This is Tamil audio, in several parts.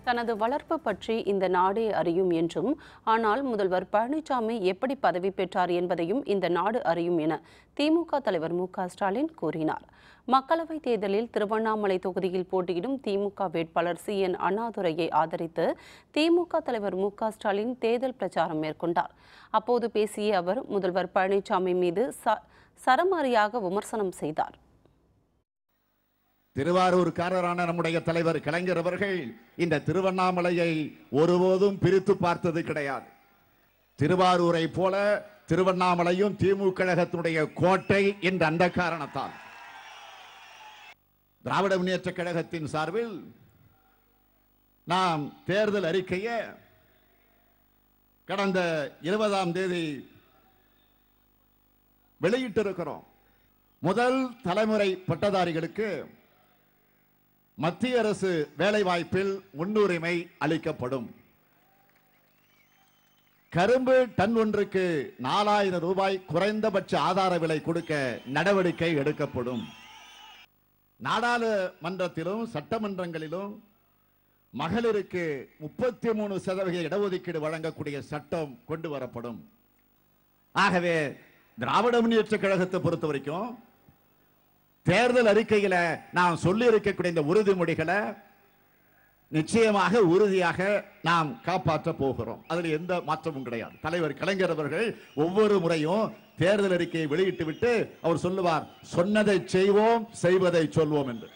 தனது வளர்ப்பு பற்றி இந்த நாடே அறியும் என்றும், ஆனால் முதல்வர் பழனிசாமி எப்படி பதவி பெற்றார் என்பதையும் இந்த நாடு அறியும் என திமுக தலைவர் மு.க.ஸ்டாலின் கூறினார். மக்களவைத் தேர்தலில் திருவண்ணாமலை தொகுதியில் போட்டியிடும் திமுக வேட்பாளர் சி.என். அண்ணாதுரையை ஆதரித்து திமுக தலைவர் மு.க.ஸ்டாலின் தேர்தல் பிரச்சாரம் மேற்கொண்டார். அப்போது பேசிய அவர் முதல்வர் பழனிசாமி மீது சரமாரியாக விமர்சனம் செய்தார். திருவாரூர்காரரான நம்முடைய தலைவர் கலைஞர் அவர்கள் இந்த திருவண்ணாமலையை ஒருபோதும் பிரித்து பார்த்தது கிடையாது. திருவாரூரை போல திருவண்ணாமலையும் திமுக கழகத்தினுடைய கோட்டை என்ற அந்த காரணத்தால் திராவிட முன்னேற்ற கழகத்தின் சார்பில் நாம் தேர்தல் அறிக்கையை கடந்த 20ஆம் தேதி வெளியிட்டிருக்கிறோம். முதல் தலைமுறை பட்டதாரிகளுக்கு மத்திய அரசு வேலைவாய்ப்பில் முன்னுரிமை அளிக்கப்படும். கரும்பு டன் ஒன்றுக்கு 4000 ரூபாய் குறைந்தபட்ச ஆதார விலை கொடுக்க நடவடிக்கை எடுக்கப்படும். நாடாளுமன்றத்திலும் சட்டமன்றங்களிலும் மகளிருக்கு 33% இடஒதுக்கீடு வழங்கக்கூடிய சட்டம் கொண்டு வரப்படும். ஆகவே திராவிட முன்னேற்ற கழகத்தை பொறுத்த வரைக்கும் தேர்தல் அறிக்கையில நாம் சொல்லி இருக்கக்கூடிய இந்த உறுதிமொழிகளை நிச்சயமாக உறுதியாக நாம் காப்பாற்ற போகிறோம். அதில் எந்த மாற்றமும் கிடையாது. தலைவர் கலைஞர் அவர்கள் ஒவ்வொரு முறையும் தேர்தல் அறிக்கையை வெளியிட்டு விட்டு அவர் சொல்லுவார், சொன்னதை செய்வோம், செய்வதை சொல்வோம் என்று.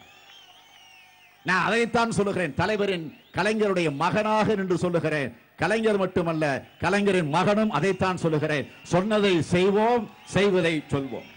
நான் அதைத்தான் சொல்லுகிறேன். தலைவரின் கலைஞருடைய மகனாக நின்று சொல்லுகிறேன். கலைஞர் மட்டுமல்ல, கலைஞரின் மகனும் அதைத்தான் சொல்லுகிறேன். சொன்னதை செய்வோம், செய்வதை சொல்வோம்.